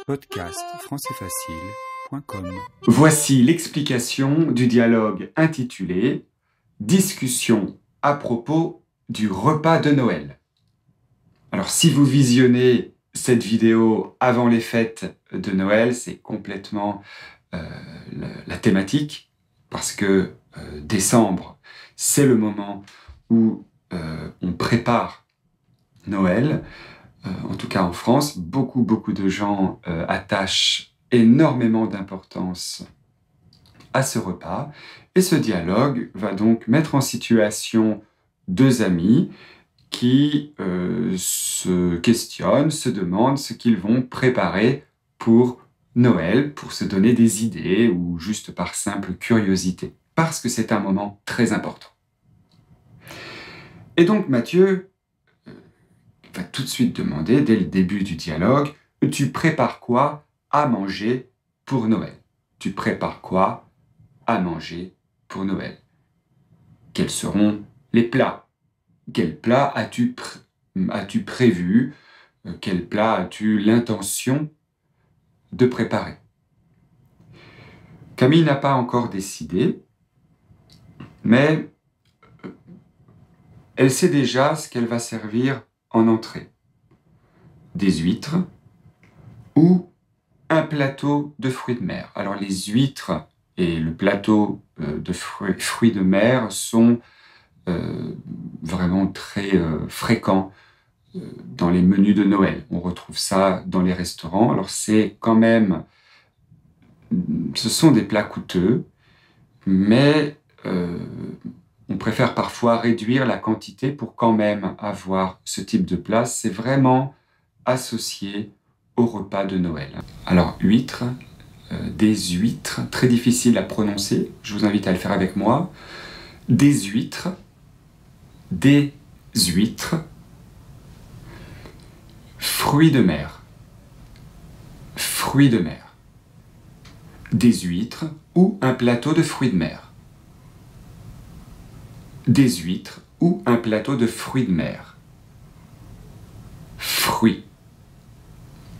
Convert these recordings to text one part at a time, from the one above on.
Podcast françaisfacile.com. Voici l'explication du dialogue intitulé « Discussion à propos du repas de Noël ». Alors si vous visionnez cette vidéo avant les fêtes de Noël, c'est complètement la thématique, parce que décembre, c'est le moment où on prépare Noël. En tout cas en France, beaucoup de gens attachent énormément d'importance à ce repas. Et ce dialogue va donc mettre en situation deux amis qui se questionnent, se demandent ce qu'ils vont préparer pour Noël, pour se donner des idées ou juste par simple curiosité, parce que c'est un moment très important. Et donc Matthieu va tout de suite demander, dès le début du dialogue, « Tu prépares quoi à manger pour Noël ?» Tu prépares quoi à manger pour Noël? Quels seront les plats? Quel plat as-tu prévu? Quel plat as-tu l'intention de préparer? Camille n'a pas encore décidé, mais elle sait déjà ce qu'elle va servir en entrée. Des huîtres ou un plateau de fruits de mer. Alors les huîtres et le plateau de fruits de mer sont vraiment très fréquents dans les menus de Noël. On retrouve ça dans les restaurants. Alors c'est quand même... Ce sont des plats coûteux, mais on préfère parfois réduire la quantité pour quand même avoir ce type de plat. C'est vraiment associé au repas de Noël. Alors, huîtres, des huîtres, très difficile à prononcer, je vous invite à le faire avec moi. Des huîtres, fruits de mer, des huîtres ou un plateau de fruits de mer. Des huîtres ou un plateau de fruits de mer. Fruits.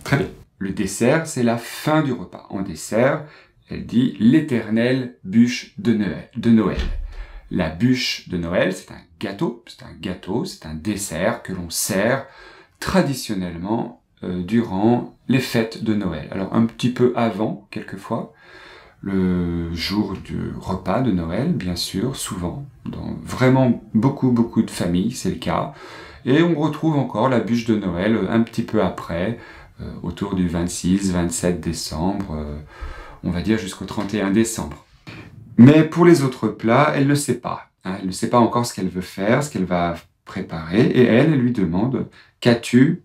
Très bien. Le dessert, c'est la fin du repas. En dessert, elle dit l'éternelle bûche de Noël. La bûche de Noël, c'est un gâteau, c'est un dessert que l'on sert traditionnellement durant les fêtes de Noël. Alors un petit peu avant, quelquefois, le jour du repas de Noël, bien sûr, souvent, dans vraiment beaucoup de familles, c'est le cas. Et on retrouve encore la bûche de Noël un petit peu après, autour du 26-27 décembre, on va dire jusqu'au 31 décembre. Mais pour les autres plats, elle ne sait pas. Elle ne sait pas encore ce qu'elle veut faire, ce qu'elle va préparer, et elle lui demande « Qu'as-tu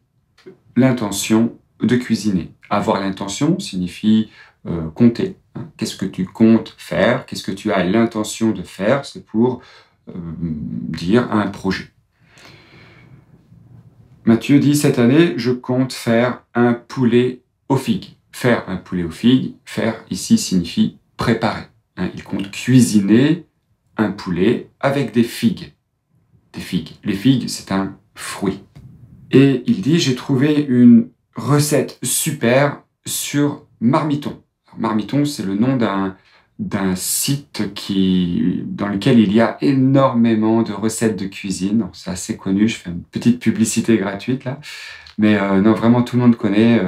l'intention de cuisiner ?» Avoir l'intention signifie compter. Qu'est-ce que tu comptes faire? Qu'est-ce que tu as l'intention de faire? C'est pour dire un projet. Matthieu dit, cette année, je compte faire un poulet aux figues. Faire un poulet aux figues, faire ici signifie préparer. Il compte cuisiner un poulet avec des figues. Des figues. Les figues, c'est un fruit. Et il dit, j'ai trouvé une recette super sur Marmiton. Marmiton, c'est le nom d'un site dans lequel il y a énormément de recettes de cuisine. C'est assez connu, je fais une petite publicité gratuite là. Mais non, vraiment tout le monde connaît.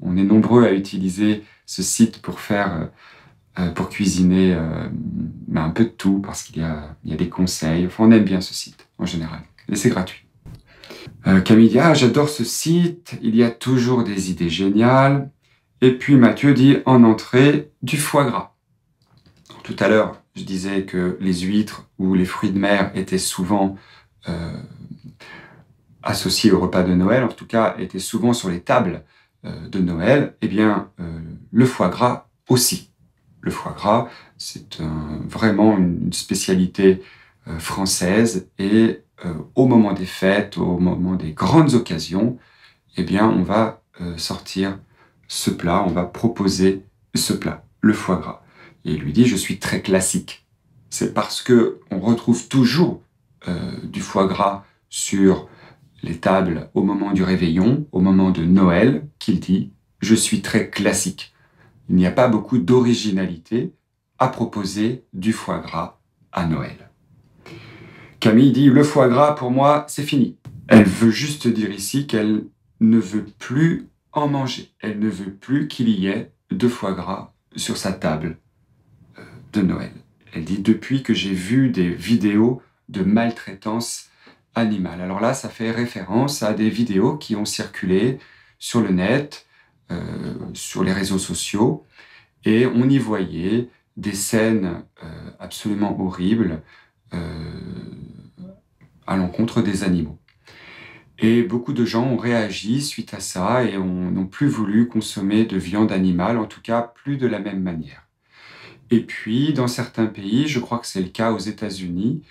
On est nombreux à utiliser ce site pour cuisiner un peu de tout, parce qu'il y a des conseils. Enfin, on aime bien ce site en général. Et c'est gratuit. Camille dit, j'adore ce site, il y a toujours des idées géniales. Et puis Matthieu dit en entrée du foie gras. Tout à l'heure, je disais que les huîtres ou les fruits de mer étaient souvent associés au repas de Noël, en tout cas étaient souvent sur les tables de Noël. Eh bien, le foie gras aussi. Le foie gras, c'est vraiment une spécialité française, et au moment des fêtes, au moment des grandes occasions, eh bien, on va sortir ce plat, on va proposer ce plat, le foie gras. Et il lui dit, je suis très classique. C'est parce que on retrouve toujours du foie gras sur les tables au moment du réveillon, au moment de Noël, qu'il dit, je suis très classique. Il n'y a pas beaucoup d'originalité à proposer du foie gras à Noël. Camille dit, le foie gras, pour moi, c'est fini. Elle veut juste dire ici qu'elle ne veut plus en manger. Elle ne veut plus qu'il y ait de foie gras sur sa table de Noël. Elle dit, depuis que j'ai vu des vidéos de maltraitance animale. Alors là, ça fait référence à des vidéos qui ont circulé sur le net, sur les réseaux sociaux, et on y voyait des scènes absolument horribles à l'encontre des animaux. Et beaucoup de gens ont réagi suite à ça et n'ont plus voulu consommer de viande animale, en tout cas plus de la même manière. Et puis, dans certains pays, je crois que c'est le cas aux États-Unis,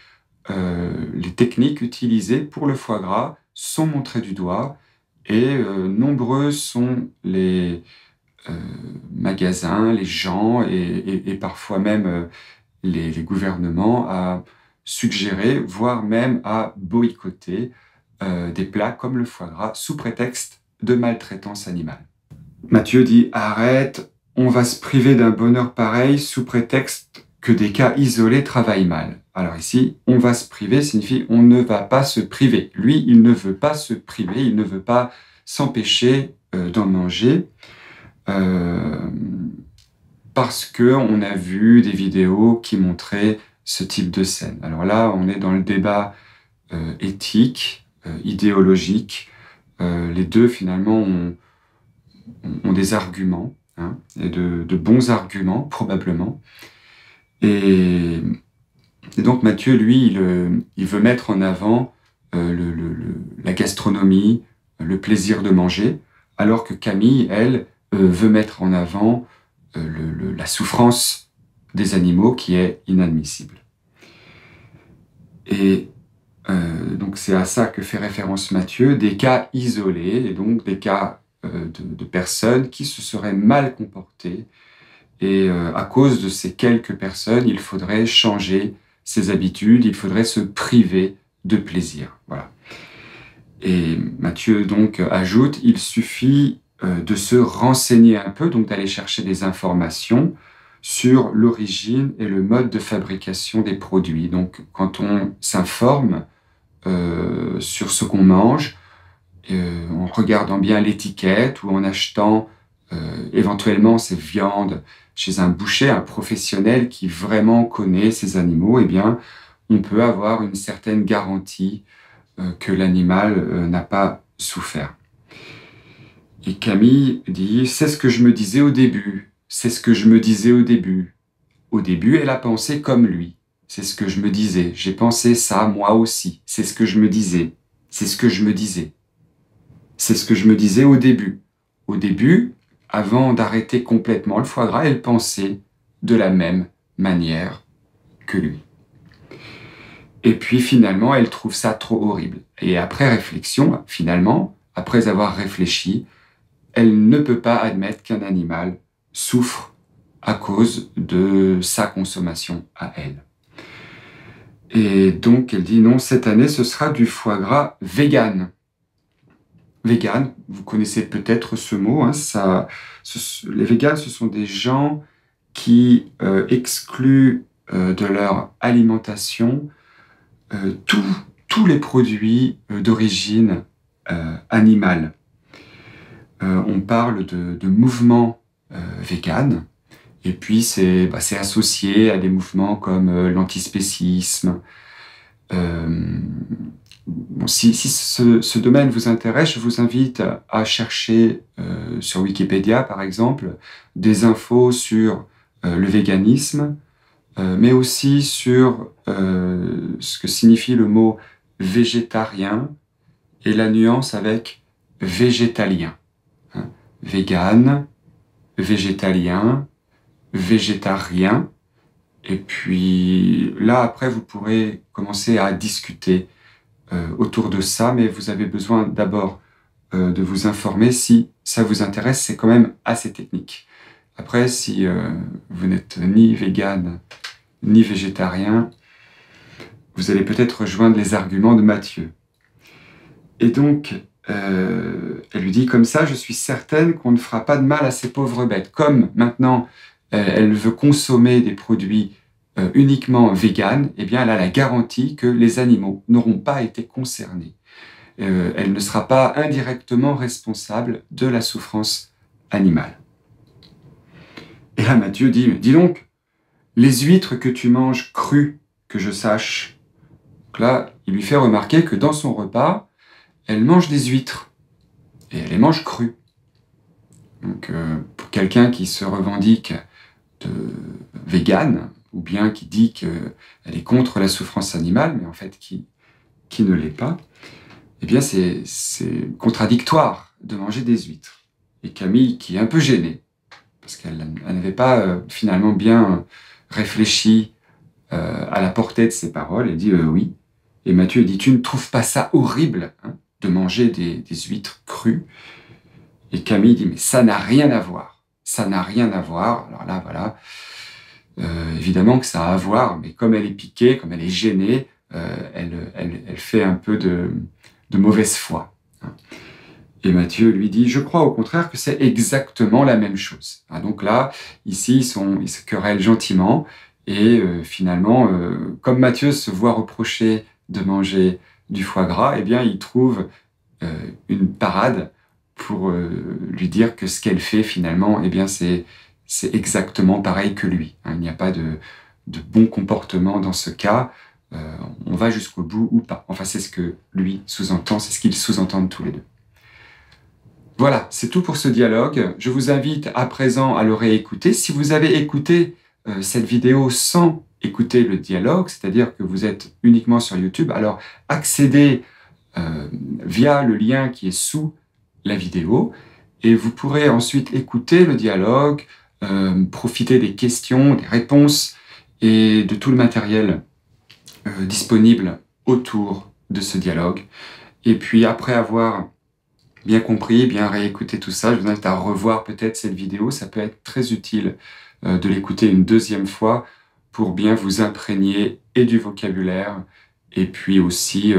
les techniques utilisées pour le foie gras sont montrées du doigt et nombreux sont les magasins, les gens et parfois même les gouvernements à suggérer, voire même à boycotter des plats comme le foie gras sous prétexte de maltraitance animale. Matthieu dit « Arrête, on va se priver d'un bonheur pareil sous prétexte que des cas isolés travaillent mal. » Alors ici, on va se priver signifie on ne va pas se priver. Lui, il ne veut pas se priver, il ne veut pas s'empêcher d'en manger parce qu'on a vu des vidéos qui montraient ce type de scène. Alors là, on est dans le débat éthique, idéologique. Les deux, finalement, ont des arguments, hein, et de bons arguments, probablement. Et donc Matthieu, lui, il veut mettre en avant la gastronomie, le plaisir de manger, alors que Camille, elle, veut mettre en avant la souffrance des animaux qui est inadmissible. Et donc c'est à ça que fait référence Matthieu, des cas isolés, et donc des cas de personnes qui se seraient mal comportées, et à cause de ces quelques personnes, il faudrait changer ses habitudes, il faudrait se priver de plaisir. Voilà. Et Matthieu donc ajoute, il suffit de se renseigner un peu, donc d'aller chercher des informations sur l'origine et le mode de fabrication des produits. Donc quand on s'informe sur ce qu'on mange, en regardant bien l'étiquette ou en achetant éventuellement ces viandes chez un boucher, un professionnel qui vraiment connaît ces animaux, eh bien, on peut avoir une certaine garantie que l'animal n'a pas souffert. Et Camille dit « C'est ce que je me disais au début, c'est ce que je me disais au début. Au début, elle a pensé comme lui. C'est ce que je me disais. J'ai pensé ça, moi aussi. C'est ce que je me disais. C'est ce que je me disais. C'est ce que je me disais au début. Au début, avant d'arrêter complètement le foie gras, elle pensait de la même manière que lui. Et puis finalement, elle trouve ça trop horrible. Et après réflexion, finalement, après avoir réfléchi, elle ne peut pas admettre qu'un animal souffre à cause de sa consommation à elle. Et donc, elle dit non, cette année, ce sera du foie gras vegan. Vegan, vous connaissez peut-être ce mot, hein, les végans, ce sont des gens qui excluent de leur alimentation tous les produits d'origine animale. On parle de mouvement vegan, et puis c'est associé à des mouvements comme l'antispécisme. Si ce domaine vous intéresse, je vous invite à chercher sur Wikipédia, par exemple, des infos sur le véganisme, mais aussi sur ce que signifie le mot végétarien et la nuance avec végétalien. Hein, vegan, végétalien, végétarien. Et puis là, après, vous pourrez commencer à discuter autour de ça, mais vous avez besoin d'abord de vous informer. Si ça vous intéresse, c'est quand même assez technique. Après, si vous n'êtes ni vegan ni végétarien, vous allez peut-être rejoindre les arguments de Matthieu. Et donc, elle lui dit, comme ça, je suis certaine qu'on ne fera pas de mal à ces pauvres bêtes. Comme maintenant, elle veut consommer des produits uniquement véganes, eh bien, elle a la garantie que les animaux n'auront pas été concernés. Elle ne sera pas indirectement responsable de la souffrance animale. Et là, Matthieu dit, dis donc, les huîtres que tu manges crues, que je sache. Donc là, il lui fait remarquer que dans son repas, elle mange des huîtres. Et elle les mange crues. Donc, pour quelqu'un qui se revendique de végane, ou bien qui dit qu'elle est contre la souffrance animale, mais en fait qui ne l'est pas, eh bien c'est contradictoire de manger des huîtres. Et Camille, qui est un peu gênée, parce qu'elle n'avait pas finalement bien réfléchi à la portée de ses paroles, elle dit oui. Et Matthieu dit, tu ne trouves pas ça horrible de manger des huîtres crues? Et Camille dit, mais ça n'a rien à voir. Ça n'a rien à voir. Alors là, voilà. Évidemment que ça a à voir, mais comme elle est piquée, comme elle est gênée, elle fait un peu de mauvaise foi. Et Matthieu lui dit, je crois au contraire que c'est exactement la même chose. Donc là, ici, ils se querellent gentiment, et finalement, comme Matthieu se voit reprocher de manger du foie gras, eh bien, il trouve une parade pour lui dire que ce qu'elle fait finalement, eh bien, c'est exactement pareil que lui. Il n'y a pas de bon comportement dans ce cas. On va jusqu'au bout ou pas. Enfin, c'est ce que lui sous-entend, c'est ce qu'ils sous-entendent tous les deux. Voilà, c'est tout pour ce dialogue. Je vous invite à présent à le réécouter. Si vous avez écouté cette vidéo sans écouter le dialogue, c'est-à-dire que vous êtes uniquement sur YouTube, alors accédez via le lien qui est sous la vidéo, et vous pourrez ensuite écouter le dialogue, profiter des questions, des réponses et de tout le matériel disponible autour de ce dialogue. Et puis après avoir bien compris, bien réécouté tout ça, je vous invite à revoir peut-être cette vidéo. Ça peut être très utile de l'écouter une deuxième fois pour bien vous imprégner et du vocabulaire, et puis aussi,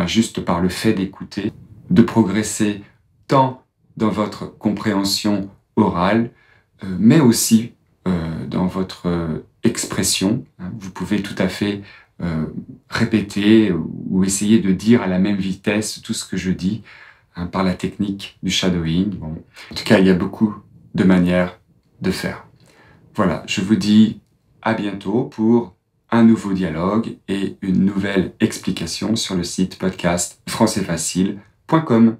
juste par le fait d'écouter, de progresser tant dans votre compréhension orale, mais aussi dans votre expression. Vous pouvez tout à fait répéter ou essayer de dire à la même vitesse tout ce que je dis par la technique du shadowing. Bon, en tout cas, il y a beaucoup de manières de faire. Voilà, je vous dis à bientôt pour un nouveau dialogue et une nouvelle explication sur le site podcast françaisfacile.com.